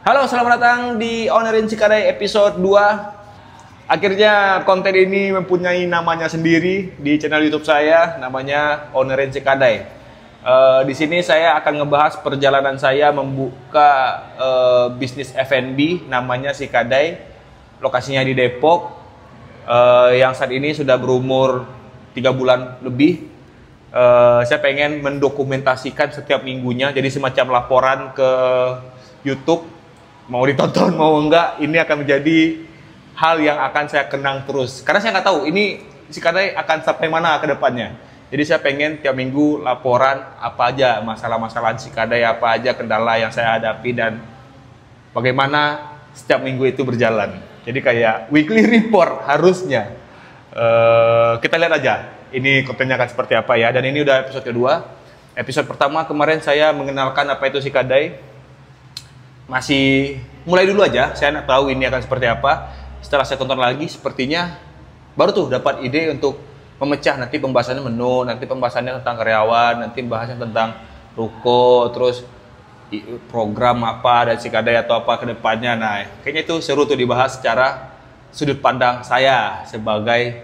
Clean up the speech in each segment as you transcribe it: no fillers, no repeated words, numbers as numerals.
Halo, selamat datang di Ownerin Cikadai episode 2. Akhirnya konten ini mempunyai namanya sendiri di channel YouTube saya, namanya Ownerin Cikadai. Di sini saya akan ngebahas perjalanan saya membuka bisnis F&B namanya Cikadai. Lokasinya di Depok, yang saat ini sudah berumur 3 bulan lebih. Saya pengen mendokumentasikan setiap minggunya, jadi semacam laporan ke YouTube. Mau ditonton mau enggak, ini akan menjadi hal yang akan saya kenang terus. Karena saya nggak tahu ini Cikadai akan sampai mana ke depannya. Jadi saya pengen tiap minggu laporan apa aja masalah-masalah Cikadai, apa aja kendala yang saya hadapi dan bagaimana setiap minggu itu berjalan. Jadi kayak weekly report harusnya. Kita lihat aja ini kontennya akan seperti apa ya. Dan ini udah episode kedua. Episode pertama kemarin saya mengenalkan apa itu Cikadai. Masih mulai dulu aja, saya nggak tahu ini akan seperti apa. Setelah saya tonton lagi, sepertinya baru tuh dapat ide untuk memecah nanti pembahasannya menu, nanti pembahasannya tentang karyawan, nanti pembahasannya tentang ruko, terus program apa dan Cikadai atau apa ke depannya. Nah, kayaknya itu seru tuh dibahas secara sudut pandang saya sebagai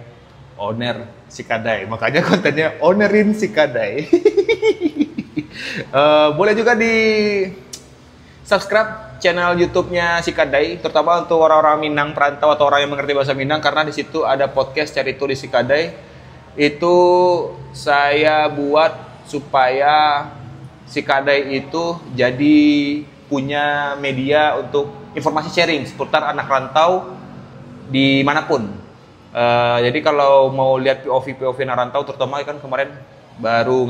owner Cikadai. Makanya kontennya Ownerin Cikadai. Boleh juga di subscribe channel YouTube-nya Cikadai, terutama untuk orang-orang Minang perantau atau orang yang mengerti bahasa Minang, karena di situ ada podcast Cari Tuh di Cikadai. Itu saya buat supaya Cikadai itu jadi punya media untuk informasi sharing seputar anak rantau dimanapun. Jadi kalau mau lihat POV anak rantau, terutama kan kemarin baru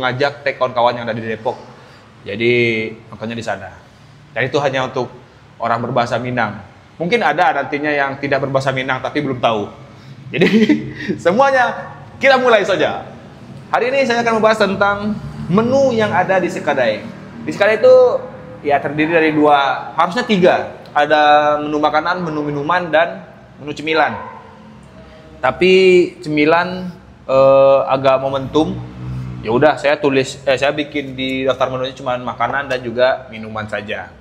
ngajak tag kawan-kawan yang ada di Depok. Jadi nontonnya di sana. Dan itu hanya untuk orang berbahasa Minang. Mungkin ada nantinya yang tidak berbahasa Minang tapi belum tahu. Jadi semuanya kita mulai saja. Hari ini saya akan membahas tentang menu yang ada di Cikadai. Di Cikadai itu ya terdiri dari harusnya 3. Ada menu makanan, menu minuman, dan menu cemilan. Tapi cemilan agak momentum. Ya udah saya bikin di daftar menunya cuma makanan dan juga minuman saja.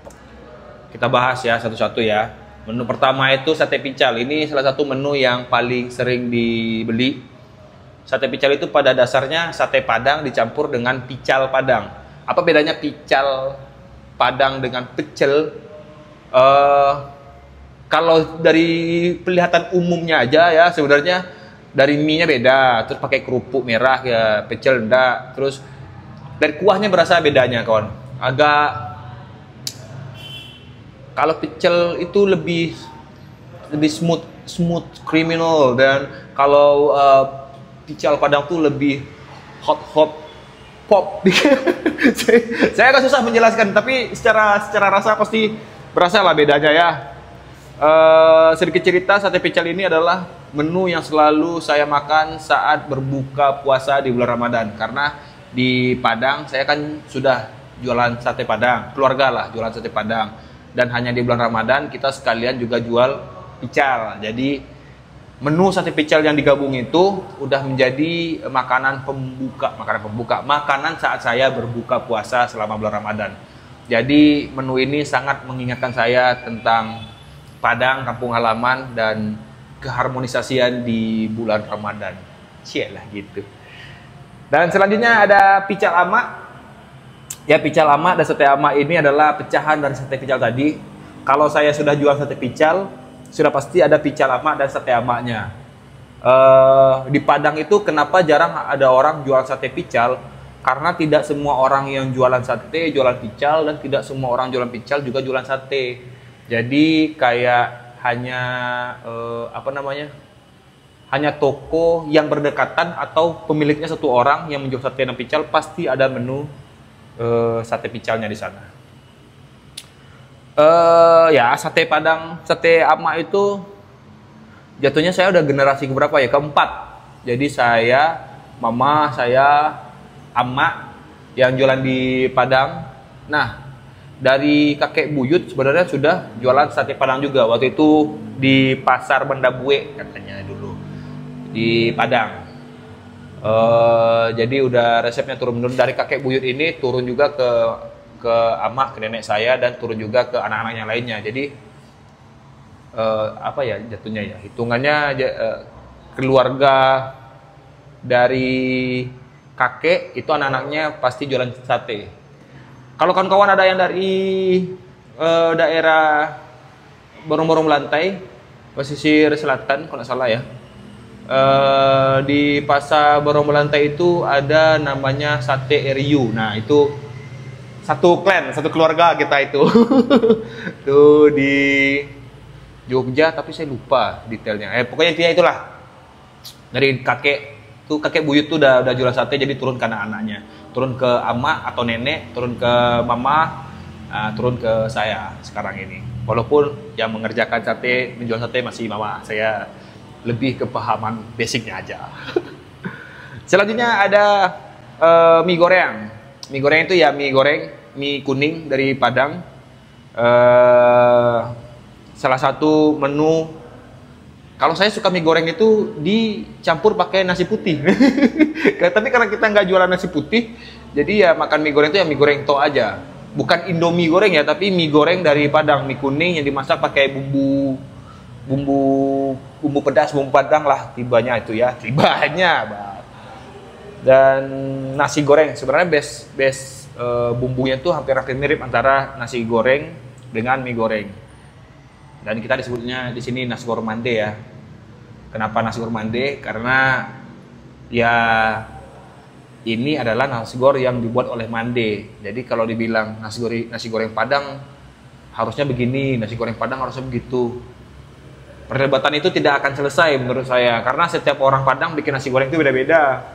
Kita bahas ya satu-satu ya. Menu pertama itu sate pical. Ini salah satu menu yang paling sering dibeli. Sate pical itu pada dasarnya sate Padang dicampur dengan pical Padang. Apa bedanya pical Padang dengan pecel? Kalau dari penglihatan umumnya aja ya sebenarnya dari mie-nya beda, terus pakai kerupuk merah ya, pecel enggak. Terus dari kuahnya berasa bedanya kawan. Kalau pecel itu lebih smooth criminal, dan kalau pical Padang tuh lebih hot pop. Saya agak susah menjelaskan, tapi secara rasa pasti berasa lah bedanya ya. Sedikit cerita, sate pical ini adalah menu yang selalu saya makan saat berbuka puasa di bulan Ramadan. Karena di Padang saya kan sudah jualan sate Padang, keluarga lah jualan sate Padang. Dan hanya di bulan Ramadan kita sekalian juga jual pical. Jadi menu sate pical yang digabung itu udah menjadi makanan saat saya berbuka puasa selama bulan Ramadan. Jadi menu ini sangat mengingatkan saya tentang Padang, kampung halaman, dan keharmonisasian di bulan Ramadan. Cielah gitu. Dan selanjutnya ada pical ama. Ya, pical ama dan sate ama ini adalah pecahan dari sate pical tadi. Kalau saya sudah jual sate pical, sudah pasti ada pical ama dan sate amanya. Di Padang itu kenapa jarang ada orang jual sate pical? Karena tidak semua orang yang jualan sate jualan pical, dan tidak semua orang jualan pical juga jualan sate. Jadi kayak hanya hanya toko yang berdekatan atau pemiliknya satu orang yang menjual sate dan pical, pasti ada menu sate picalnya di sana. Ya sate Padang, sate ama itu jatuhnya saya udah generasi keberapa ya? Keempat. Jadi saya, mama saya, ama yang jualan di Padang. Nah, dari kakek buyut sebenarnya sudah jualan sate Padang juga. Waktu itu di pasar Bendabue katanya dulu di Padang. Jadi udah resepnya turun-menurun dari kakek buyut ini, turun juga ke ke amah, ke nenek saya, dan turun juga ke anak-anak yang lainnya. Jadi apa ya jatuhnya ya, hitungannya keluarga dari kakek itu anak-anaknya pasti jualan sate. Kalau kawan-kawan ada yang dari daerah Borong-Borong Lantai, pesisir selatan kalau nggak salah ya, di pasar Borong Lantai itu ada namanya sate Eriu. Nah itu satu klan, satu keluarga kita itu. Tuh di Jogja, tapi saya lupa detailnya. Pokoknya intinya itulah. Dari kakek tuh, kakek buyut tuh udah jualan sate, jadi turun ke anak-anaknya, turun ke ama atau nenek, turun ke mama, turun ke saya sekarang ini. Walaupun yang mengerjakan sate, menjual sate masih mama, saya lebih kepahaman basicnya aja. Selanjutnya ada mie goreng. Mie goreng itu ya mie goreng, mie kuning dari Padang. Salah satu menu, kalau saya suka mie goreng itu dicampur pakai nasi putih. Tapi karena kita nggak jualan nasi putih, jadi ya makan mie goreng itu ya mie goreng to aja. Bukan Indomie goreng ya, tapi mie goreng dari Padang, mie kuning yang dimasak pakai bumbu pedas, bumbu Padang lah tibanya itu ya, tibanya. Dan nasi goreng sebenarnya base bumbunya tuh hampir mirip antara nasi goreng dengan mie goreng. Dan kita disebutnya di sini nasi goreng mande ya. Kenapa nasi goreng mande? Karena ya ini adalah nasi goreng yang dibuat oleh mande. Jadi kalau dibilang nasi goreng Padang harusnya begini, nasi goreng Padang harusnya begitu. Perdebatan itu tidak akan selesai menurut saya, karena setiap orang Padang bikin nasi goreng itu beda-beda.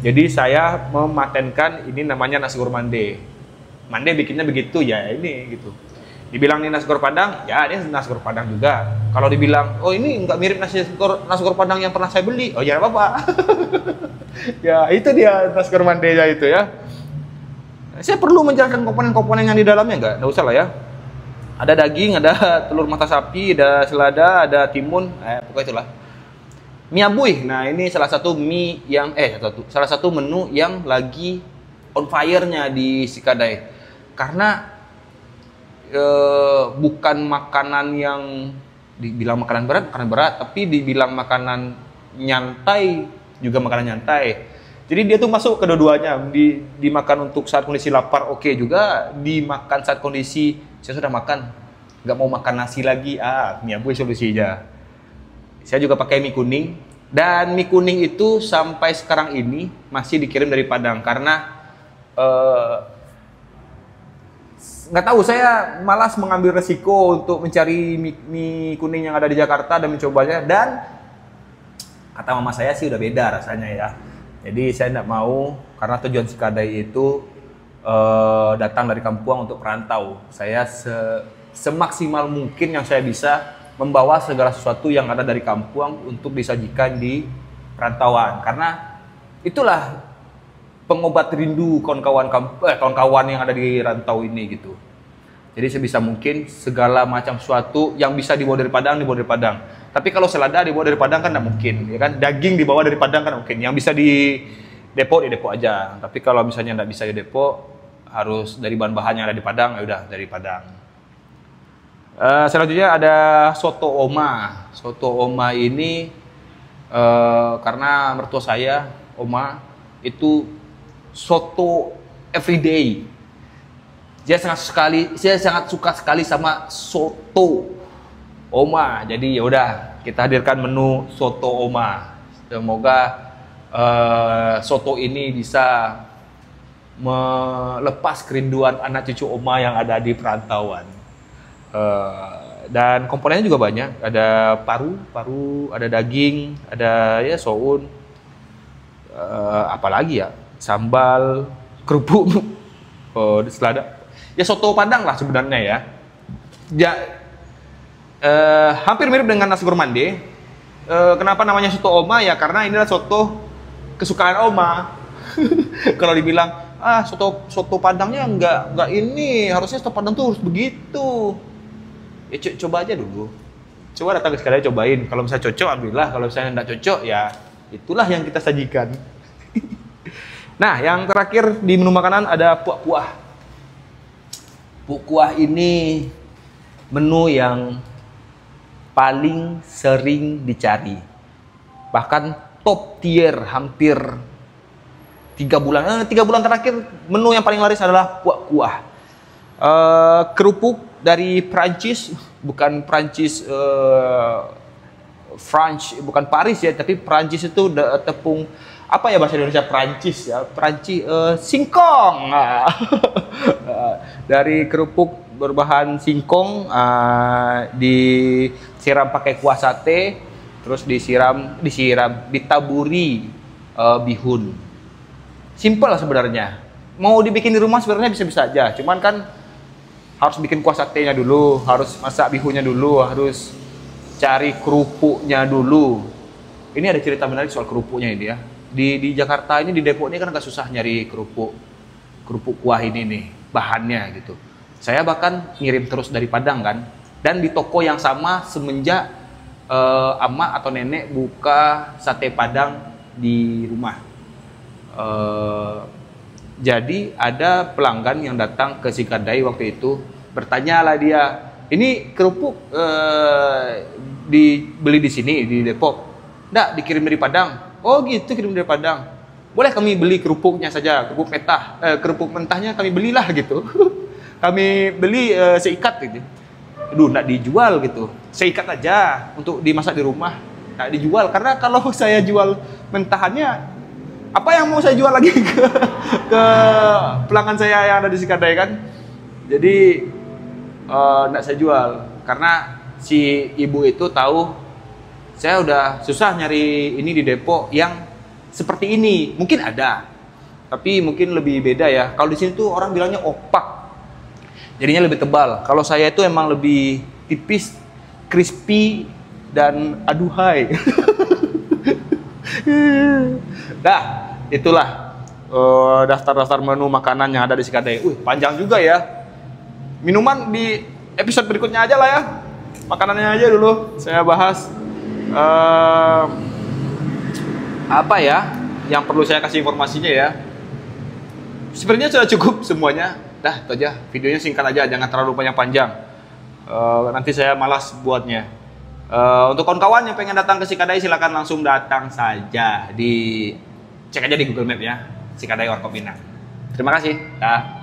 Jadi saya mematenkan ini namanya nasi goreng mande. Mande bikinnya begitu ya, ini gitu. Dibilang ini nasi goreng Padang, ya ini nasi goreng Padang juga. Kalau dibilang, oh ini nggak mirip nasi goreng Padang yang pernah saya beli, oh ya apa-apa. Ya itu dia nasi goreng mandenya itu ya. Saya perlu menjelaskan komponen-komponen yang di dalamnya nggak usah lah ya. Ada daging, ada telur mata sapi, ada selada, ada timun, pokoknya itulah. Mie abuih, nah ini salah satu mie yang salah satu menu yang lagi on fire-nya di Cikadai. Karena bukan makanan yang dibilang makanan berat, tapi dibilang makanan nyantai juga makanan nyantai. Jadi dia tuh masuk kedua-duanya, dimakan untuk saat kondisi lapar oke juga, dimakan saat kondisi saya sudah makan, nggak mau makan nasi lagi, mie abuih solusinya. Saya juga pakai mie kuning, dan mie kuning itu sampai sekarang ini masih dikirim dari Padang karena nggak tahu, saya malas mengambil resiko untuk mencari mie kuning yang ada di Jakarta dan mencobanya, dan kata mama saya sih udah beda rasanya ya. Jadi saya nggak mau, karena tujuan Cikadai itu datang dari kampung untuk perantau. Saya semaksimal mungkin yang saya bisa membawa segala sesuatu yang ada dari kampung untuk disajikan di perantauan, karena itulah pengobat rindu kawan-kawan yang ada di rantau ini gitu. Jadi sebisa mungkin segala macam sesuatu yang bisa dibawa dari Padang dibawa dari Padang. Tapi kalau selada dibawa dari Padang kan tidak mungkin, ya kan? Daging dibawa dari Padang kan mungkin. Yang bisa di depo aja. Tapi kalau misalnya tidak bisa di depo, harus dari bahan-bahan yang ada di Padang, ya udah dari Padang. Selanjutnya ada soto oma. Soto oma ini karena mertua saya, oma itu soto everyday. Saya sangat suka sekali sama soto oma. Jadi ya udah, kita hadirkan menu soto oma. Semoga soto ini bisa melepas kerinduan anak cucu oma yang ada di perantauan. Dan komponennya juga banyak. Ada paru, ada daging, ada ya soun, apalagi ya, sambal, kerupuk, selada. Ya soto Padang lah sebenarnya ya. Hampir mirip dengan nasi goreng mande. Kenapa namanya soto oma ya? Karena ini adalah soto kesukaan oma. Kalau dibilang soto Padangnya nggak ini, harusnya soto Padang tuh harus begitu. Ya coba aja dulu. Coba datang ke Cikadai cobain. Kalau misalnya cocok alhamdulillah, kalau misalnya nggak cocok ya itulah yang kita sajikan. Nah, yang terakhir di menu makanan ada puak-puah. Kerupuk kuah ini menu yang paling sering dicari. Bahkan top tier hampir 3 bulan terakhir menu yang paling laris adalah kuah. Kerupuk dari Prancis, bukan Prancis bukan Paris ya, tapi Prancis itu tepung apa ya bahasa Indonesia Prancis ya, Prancis singkong. Dari kerupuk berbahan singkong, disiram pakai kuah sate, terus ditaburi bihun. Simple lah sebenarnya. Mau dibikin di rumah sebenarnya bisa-bisa aja. Cuman kan harus bikin kuah satenya dulu, harus masak bihunnya dulu, harus cari kerupuknya dulu. Ini ada cerita menarik soal kerupuknya ini ya. Di Jakarta ini, di Depok ini kan agak susah nyari kerupuk kuah ini nih, bahannya gitu. Saya bahkan ngirim terus dari Padang kan. Dan di toko yang sama semenjak emak atau nenek buka sate Padang di rumah. Jadi ada pelanggan yang datang ke si kedai waktu itu, bertanyalah dia, ini kerupuk dibeli di sini di Depok? Nggak, dikirim dari Padang. Oh gitu, kirim dari Padang. Boleh kami beli kerupuknya saja, kerupuk mentahnya kami belilah gitu. Kami beli seikat gitu. Aduh, nggak dijual gitu. Seikat aja untuk dimasak di rumah. Nggak dijual, karena kalau saya jual mentahannya, apa yang mau saya jual lagi ke pelanggan saya yang ada di Sikadai kan? Jadi nggak saya jual karena si ibu itu tahu saya udah susah nyari ini di Depok yang seperti ini. Mungkin ada, tapi mungkin lebih beda ya. Kalau di sini tuh orang bilangnya opak, jadinya lebih tebal. Kalau saya itu emang lebih tipis, crispy dan aduhai. Nah, itulah daftar-daftar menu makanan yang ada di Sikadai. Panjang juga ya. Minuman di episode berikutnya aja lah ya. Makanannya aja dulu saya bahas. Apa ya yang perlu saya kasih informasinya ya? Sebenarnya sudah cukup semuanya. Dah, itu aja. Videonya singkat aja, jangan terlalu panjang-panjang. Nanti saya malas buatnya. Untuk kawan-kawan yang pengen datang ke Sikadai, silakan langsung datang saja. Cek aja di Google Map ya, Sikadai Warkop Pinang. Terima kasih. Dah.